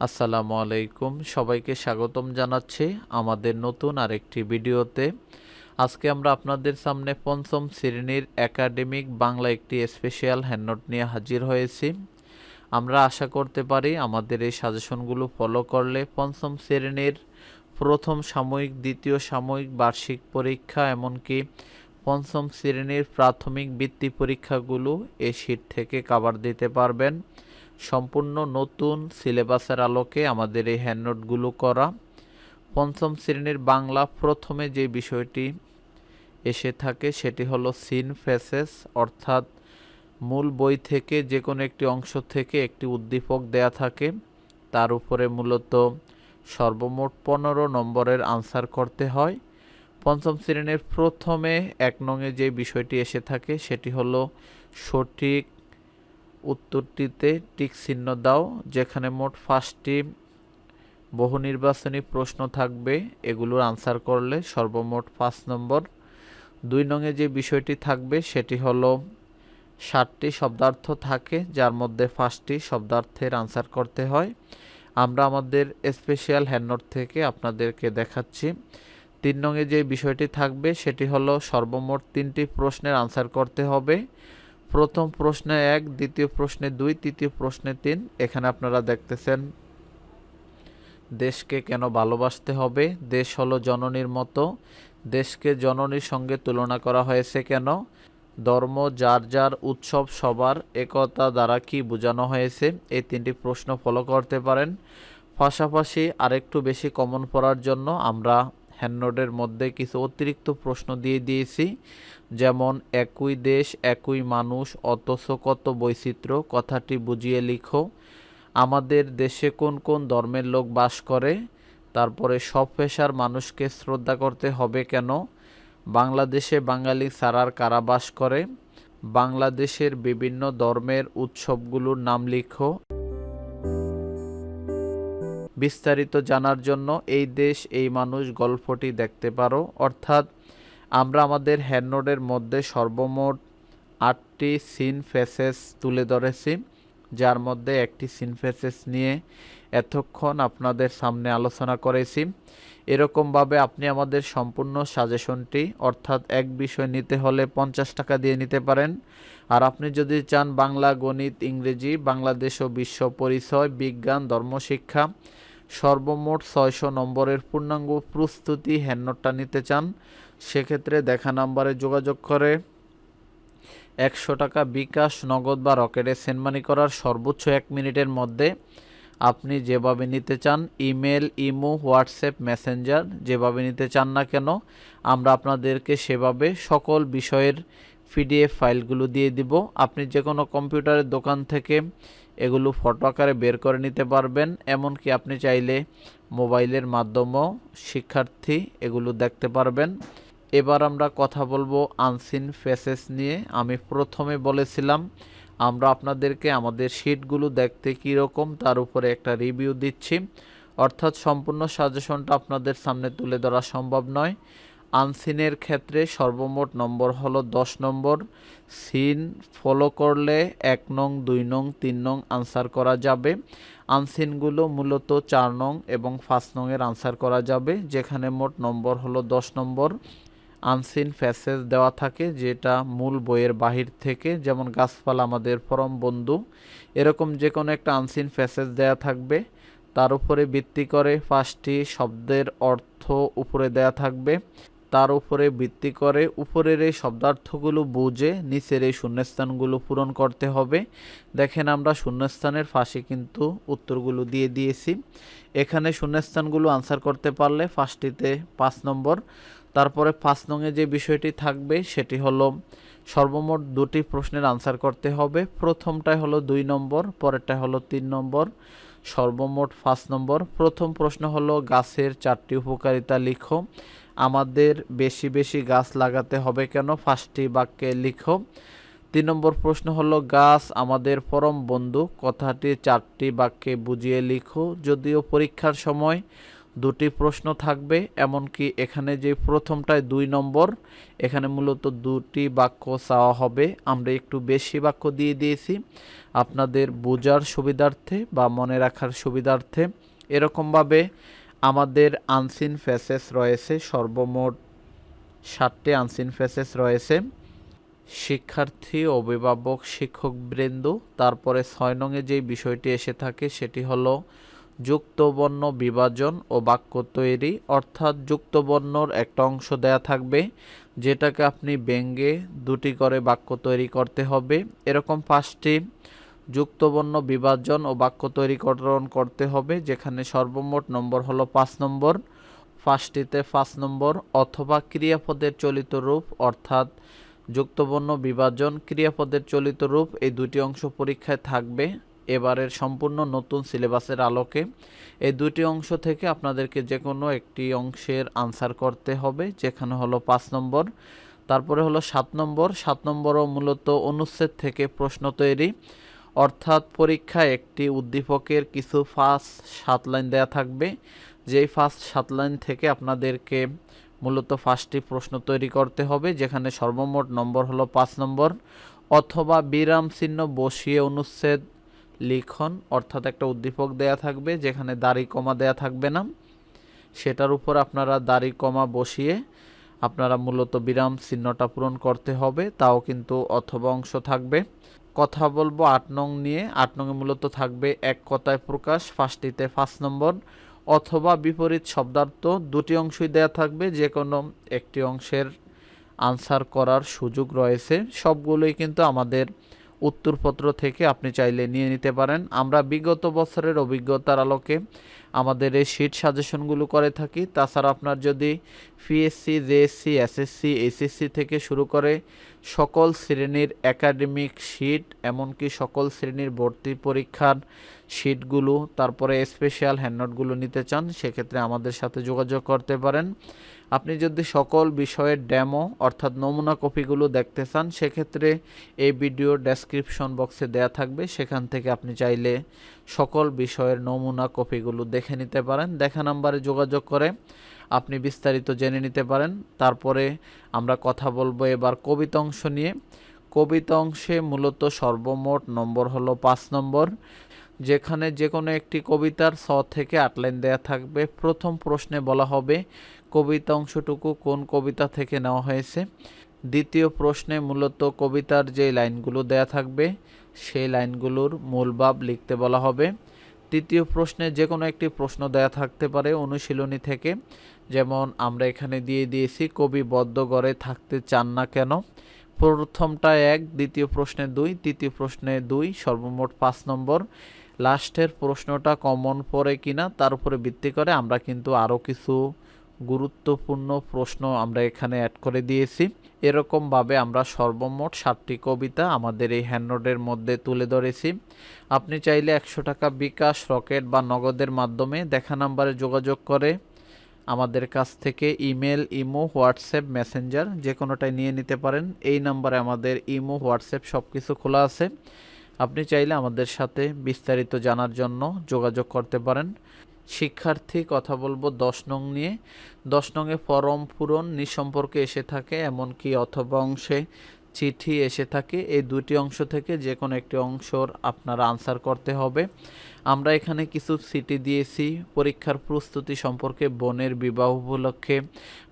আসসালামু আলাইকুম, সবাইকে স্বাগতম জানাচ্ছি আমাদের নতুন আরেকটি ভিডিওতে। আজকে আমরা আপনাদের সামনে পঞ্চম শ্রেণীর একাডেমিক বাংলা একটি স্পেশাল হ্যান্ডনোট নিয়ে হাজির হয়েছি। আমরা আশা করতে পারি আমাদের এই সাজেশনগুলো ফলো করলে পঞ্চম শ্রেণীর প্রথম সাময়িক, দ্বিতীয় সাময়িক, বার্ষিক পরীক্ষা, এমনকি পঞ্চম শ্রেণীর প্রাথমিক বৃত্তি পরীক্ষাগুলো এই শীট থেকে কভার দিতে পারবেন। সম্পূর্ণ নতুন সিলেবাসের আলোকে আমাদের এই হ্যান্ডনোটগুলো করা। পঞ্চম শ্রেণীর বাংলা প্রথমে যে বিষয়টি এসে থাকে সেটি হলো সিন ফেসেস, অর্থাৎ মূল বই থেকে যে কোনো একটি অংশ থেকে একটি উদ্দীপক দেয়া থাকে, তার উপরে মূলত সর্বমোট 15 নম্বরের আনসার করতে হয়। পঞ্চম শ্রেণীর প্রথমে 1 নংয়ে যে বিষয়টি এসে থাকে সেটি হলো সঠিক উত্তরটিতে টিক চিহ্ন দাও, যেখানে মোট 5টি বহু নির্বাচনী প্রশ্ন থাকবে। এগুলোর আনসার করলে সর্বমোট 5 নম্বর। 2 নংয়ে যে বিষয়টি থাকবে সেটি হলো 60টি শব্দার্থ থাকে, যার মধ্যে 5টি শব্দার্থের আনসার করতে হয়। আমরা আমাদের স্পেশাল হ্যান্ডনোট থেকে আপনাদেরকে দেখাচ্ছি। 3 নংয়ে যে বিষয়টি থাকবে সেটি হলো সর্বমোট 3টি প্রশ্নের আনসার করতে হবে। প্রথম প্রশ্নে 1, দ্বিতীয় প্রশ্নে 2, তৃতীয় প্রশ্নে 3। এখানে আপনারা দেখতেছেন দেশকে কেন ভালোবাসতে হবে, দেশ হলো জননীর মতো, দেশকে জননীর সঙ্গে তুলনা করা হয়েছে কেন, ধর্ম যার যার, উৎসব সবার, একতা দ্বারা কি বোঝানো হয়েছে। এই 3টি প্রশ্ন ফলো করতে পারেন। পাশাপাশি আরেকটু বেশি কমন পড়ার জন্য আমরা হ্যান্ডনোটের মধ্যে কিছু অতিরিক্ত প্রশ্ন দিয়ে দিয়েছি, যেমন একই দেশ একই মানুষ অথচ কত বৈচিত্র্য, কথাটি বুঝিয়ে লিখো, আমাদের দেশে কোন কোন ধর্মের লোক বাস করে, তারপরে সব পেশার মানুষকে শ্রদ্ধা করতে হবে কেন, বাংলাদেশে বাঙালি ছাড়ার কারা বাস করে, বাংলাদেশের বিভিন্ন ধর্মের উৎসবগুলোর নাম লিখো। বিস্তারিত জানার জন্য এই দেশ এই মানুষ গল্পটি দেখতে পারো। অর্থাৎ আমরা আমাদের হ্যান্ডনোটের মধ্যে সর্বমোট 8টি সিন ফেসেস তুলে ধরেছি, যার মধ্যে একটি সিন ফেসেস নিয়ে এতক্ষণ আপনাদের সামনে আলোচনা করেছি। এরকমভাবে আপনি আমাদের সম্পূর্ণ সাজেশনটি, অর্থাৎ এক বিষয় নিতে হলে 50 টাকা দিয়ে নিতে পারেন। আর আপনি যদি চান বাংলা, গণিত, ইংরেজি, বাংলাদেশ ও বিশ্ব পরিচয়, বিজ্ঞান, ধর্মশিক্ষা সর্বমোট 600 নম্বরের পূর্ণাঙ্গ প্রস্তুতি হ্যান্ডনোটটা নিতে চান, সেক্ষেত্রে দেখা নাম্বারে যোগাযোগ করে 100 টাকা বিকাশ, নগদ বা রকেটে সেন্ড মানি করার সর্বোচ্চ 1 মিনিটের মধ্যে আপনি যেভাবে নিতে চান, ইমেল, ইমো, হোয়াটসঅ্যাপ, মেসেঞ্জার, যেভাবে নিতে চান না কেন আমরা আপনাদেরকে সেভাবে সকল বিষয়ের পিডিএফ ফাইলগুলো দিয়ে দিব। আপনি যে কোনো কম্পিউটারের দোকান থেকে এগুলো ফটো আকারে বের করে নিতে পারবেন। এমনকি আপনি চাইলে মোবাইলের মাধ্যমেও শিক্ষার্থী এগুলো দেখতে পারবেন। এবার আমরা কথা বলবো আনসিন ফেসেস নিয়ে। আমি প্রথমে বলেছিলাম আমরা আপনাদেরকে আমাদের শিটগুলো দেখতে কীরকম তার উপরে একটা রিভিউ দিচ্ছি, অর্থাৎ সম্পূর্ণ সাজেশনটা আপনাদের সামনে তুলে ধরা সম্ভব নয়। আনসিনের ক্ষেত্রে সর্বমোট নম্বর হলো 10 নম্বর। সিন ফলো করলে 1 নং, 2 নং, 3 নং আনসার করা যাবে। আনসিনগুলো মূলত 4 নং এবং 5 নংয়ের আনসার করা যাবে, যেখানে মোট নম্বর হলো 10 নম্বর। আনসিন ফ্যাসেজ দেওয়া থাকে, যেটা মূল বইয়ের বাহির থেকে, যেমন গাছপালা আমাদের পরম বন্ধু, এরকম যে কোনো একটা আনসিন ফ্যাসেজ দেওয়া থাকবে। তার উপরে ভিত্তি করে 5টি শব্দের অর্থ উপরে দেয়া থাকবে। তার উপরে ভিত্তি করে উপরের এই শব্দার্থগুলো বুঝে নিচের এই শূন্যস্থানগুলো পূরণ করতে হবে। দেখেন আমরা শূন্যস্থানের ফাঁসে কিন্তু উত্তরগুলো দিয়ে দিয়েছি। এখানে শূন্যস্থানগুলো আনসার করতে পারলে ফার্স্টটিতে 5 নম্বর। তারপরে 5 নংয়ে যে বিষয়টি থাকবে সেটি হলো সর্বমোট 2টি প্রশ্নের আনসার করতে হবে। প্রথমটাই হলো 2 নম্বর, পরেরটা হলো 3 নম্বর, সর্বমোট 5 নম্বর। প্রথম প্রশ্ন হলো গাছের 4টি উপকারিতা লিখো, আমাদের বেশি বেশি গাছ লাগাতে হবে কেন 5টি বাক্যে লিখো। 3 নম্বর প্রশ্ন হলো গাছ আমাদের পরম বন্ধু, কথাটি 4টি বাক্যে বুঝিয়ে লিখো। যদিও পরীক্ষার সময় দুটি প্রশ্ন থাকবে, এমনকি এখানে যে প্রথমটায় 2 নম্বর, এখানে মূলত দুটি বাক্য চাওয়া হবে। আমরা একটু বেশি বাক্য দিয়ে দিয়েছি আপনাদের বোঝার সুবিধার্থে বা মনে রাখার সুবিধার্থে। এরকমভাবে আমাদের আনসিন ফেসেস রয়েছে, সর্বমোট 7টি আনসিন ফেসেস রয়েছে। শিক্ষার্থী, অভিভাবক, শিক্ষকবৃন্দ। তারপরে 6 নংয়ে যেই বিষয়টি এসে থাকে সেটি হলো যুক্তবর্ণ বিভাজন ও বাক্য তৈরি, অর্থাৎ যুক্তবর্ণর একটা অংশ দেয়া থাকবে যেটাকে আপনি ব্যঙ্গে 2টি করে বাক্য তৈরি করতে হবে। এরকম 5টি যুক্তবর্ণ বিভাজন ও বাক্য তৈরিকরণ করতে হবে, যেখানে সর্বমোট নম্বর হলো 5 নম্বর। 5টিতে 5 নম্বর, অথবা ক্রিয়াপদের চলিত রূপ, অর্থাৎ যুক্তবর্ণ বিভাজন, ক্রিয়াপদের চলিত রূপ, এই 2টি অংশ পরীক্ষায় থাকবে এবারের সম্পূর্ণ নতুন সিলেবাসের আলোকে। এই 2টি অংশ থেকে আপনাদেরকে যে কোনো একটি অংশের আনসার করতে হবে, যেখানে হলো 5 নম্বর। তারপরে হলো 7 নম্বর। 7 নম্বরও মূলত অনুচ্ছেদ থেকে প্রশ্ন তৈরি, অর্থাৎ পরীক্ষায় একটি উদ্দীপকের কিছু ফার্স্ট 7 লাইন দেয়া থাকবে, যেই ফার্স্ট 7 লাইন থেকে আপনাদেরকে মূলত 5টি প্রশ্ন তৈরি করতে হবে, যেখানে সর্বমোট নম্বর হলো 5 নম্বর। অথবা বিরাম চিহ্ন বসিয়ে অনুচ্ছেদ লিখন, অর্থাৎ একটা উদ্দীপক দেয়া থাকবে যেখানে দাড়ি কমা দেয়া থাকবে না, সেটার উপর আপনারা দাড়ি কমা বসিয়ে আপনারা মূলত বিরাম চিহ্নটা পূরণ করতে হবে, তাও কিন্তু অথবা অংশ থাকবে। কথা বলবো 8 নং নিয়ে। 8 নংয়ে মূলত থাকবে এক কথায় প্রকাশ, 5টিতে 5 নম্বর। অথবা বিপরীত শব্দার্থ, 2টি অংশই দেয়া থাকবে, যে কোনো একটি অংশের আনসার করার সুযোগ রয়েছে। সবগুলোই কিন্তু আমাদের উত্তরপত্র থেকে আপনি চাইলে নিয়ে নিতে পারেন। আমরা বিগত বছরের অভিজ্ঞতার আলোকে আমাদের এই শীট সাজেশনগুলো করে থাকি। তাছাড়া আপনার যদি পিএসসি, জেএসসি, এসএসসি, এইচএসসি থেকে শুরু করে সকল শ্রেণীর একাডেমিক শীট, এমনকি সকল শ্রেণীর ভর্তি পরীক্ষার শীটগুলো, তারপরে স্পেশাল হ্যান্ডনোটগুলো নিতে চান, সেক্ষেত্রে আমাদের সাথে যোগাযোগ করতে পারেন। আপনি যদি সকল বিষয়ের ডেমো অর্থাৎ নমুনা কপিগুলো দেখতে চান, সেক্ষেত্রে এই ভিডিও ডেসক্রিপশন বক্সে দেয়া থাকবে, সেখান থেকে আপনি চাইলে সকল বিষয়ের নমুনা কপিগুলো দেখে নিতে পারেন। দেখা নাম্বারে যোগাযোগ করে আপনি বিস্তারিত জেনে নিতে পারেন। তারপরে আমরা কথা বলবো এবার কবিতা অংশ নিয়ে। কবিতা অংশে মূলত সর্বমোট নম্বর হলো 5 নম্বর, যেখানে যে কোনো একটি কবিতার 6 থেকে 8 লাইন দেয়া থাকবে। প্রথম প্রশ্নে বলা হবে কবিতা অংশটুকু কোন কবিতা থেকে নেওয়া হয়েছে। দ্বিতীয় প্রশ্নে মূলত কবিতার যে লাইনগুলো দেয়া থাকবে সেই লাইনগুলোর মূল ভাব লিখতে বলা হবে। তৃতীয় প্রশ্নে যে কোনো একটি প্রশ্ন দেয়া থাকতে পারে অনুশীলনী থেকে, যেমন আমরা এখানে দিয়ে দিয়েছি কবি বদ্ধ ঘরে থাকতে চান না কেন। প্রথমটা 1, দ্বিতীয় প্রশ্নে 2, তৃতীয় প্রশ্নে 2, সর্বমোট 5 নম্বর। লাস্টের প্রশ্নটা কমন পড়ে কিনা তার উপরে ভিত্তি করে আমরা কিন্তু আরও কিছু গুরুত্বপূর্ণ প্রশ্ন আমরা এখানে অ্যাড করে দিয়েছি। এরকমভাবে আমরা সর্বমোট 7টি কবিতা আমাদের এই হ্যান্ডনোটের মধ্যে তুলে ধরেছি। আপনি চাইলে 100 টাকা বিকাশ, রকেট বা নগদের মাধ্যমে দেখা নাম্বারে যোগাযোগ করে আমাদের কাছ থেকে ইমেল, ইমো, হোয়াটসঅ্যাপ, মেসেঞ্জার যে কোনোটাই নিয়ে নিতে পারেন। এই নাম্বারে আমাদের ইমো, হোয়াটসঅ্যাপ সব কিছু খোলা আছে। আপনি চাইলে আমাদের সাথে বিস্তারিত জানার জন্য যোগাযোগ করতে পারেন। শিক্ষার্থী, কথা বলবো 10 নং নিয়ে। 10 নংয়ে ফরম পূরণ নিঃসম্পর্কে এসে থাকে, এমনকি অথবা অংশে চিঠি এসে থাকে। এই 2টি অংশ থেকে যে কোনো একটি অংশর আপনারা আনসার করতে হবে। আমরা এখানে কিছু চিঠি দিয়েছি পরীক্ষার প্রস্তুতি সম্পর্কে, বোনের বিবাহ উপলক্ষে,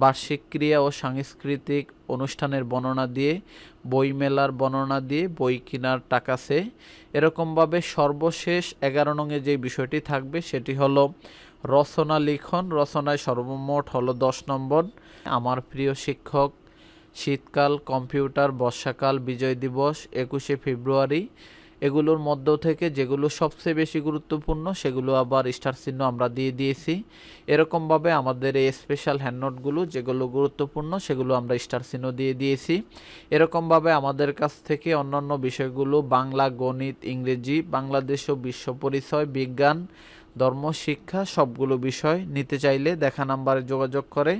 বার্ষিক ক্রিয়া ও সাংস্কৃতিক অনুষ্ঠানের বর্ণনা দিয়ে, বই মেলার বর্ণনা দিয়ে, বই কেনার টাকা চেয়ে। এরকমভাবে সর্বশেষ 11 নংয়ে যে বিষয়টি থাকবে সেটি হলো রচনা লিখন। রচনায় সর্বমোট হলো 10 নম্বর। আমার প্রিয় শিক্ষক, শীতকাল, কম্পিউটার, বর্ষাকাল, বিজয় দিবস, 21শে ফেব্রুয়ারি, এগুলোর মধ্য থেকে যেগুলো সবচেয়ে বেশি গুরুত্বপূর্ণ সেগুলো আবার স্টার চিহ্ন আমরা দিয়ে দিয়েছি। এরকমভাবে আমাদের এই স্পেশাল হ্যান্ডনোটগুলো যেগুলো গুরুত্বপূর্ণ সেগুলো আমরা স্টার চিহ্ন দিয়ে দিয়েছি। এরকমভাবে আমাদের কাছ থেকে অন্যান্য বিষয়গুলো বাংলা, গণিত, ইংরেজি, বাংলাদেশ ও বিশ্ব পরিচয়, বিজ্ঞান, ধর্ম, শিক্ষা সবগুলো বিষয় নিতে চাইলে দেখা নাম্বারে যোগাযোগ করে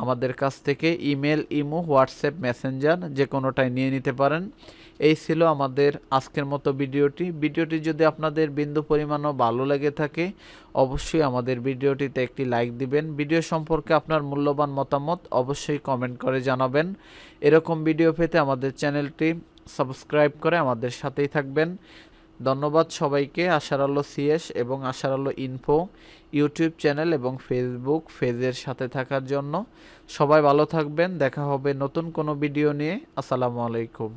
আমাদের কাছ থেকে ইমেল, ইমো, হোয়াটসঅ্যাপ, মেসেঞ্জার যে কোনোটাই নিয়ে নিতে পারেন। এই ছিল আমাদের আজকের মতো ভিডিওটি যদি আপনাদের বিন্দু পরিমাণও ভালো লেগে থাকে অবশ্যই আমাদের ভিডিওটিতে একটি লাইক দিবেন। ভিডিও সম্পর্কে আপনার মূল্যবান মতামত অবশ্যই কমেন্ট করে জানাবেন। এরকম ভিডিও পেতে আমাদের চ্যানেলটি সাবস্ক্রাইব করে আমাদের সাথেই থাকবেন। ধন্যবাদ সবাইকে। আশার আলো সিএস এবং আশার আলো ইনফো ইউটিউব চ্যানেল এবং ফেসবুক পেজের সাথে থাকার জন্য। সবাই ভালো থাকবেন। দেখা হবে নতুন কোনো ভিডিও নিয়ে। আসসালামু আলাইকুম।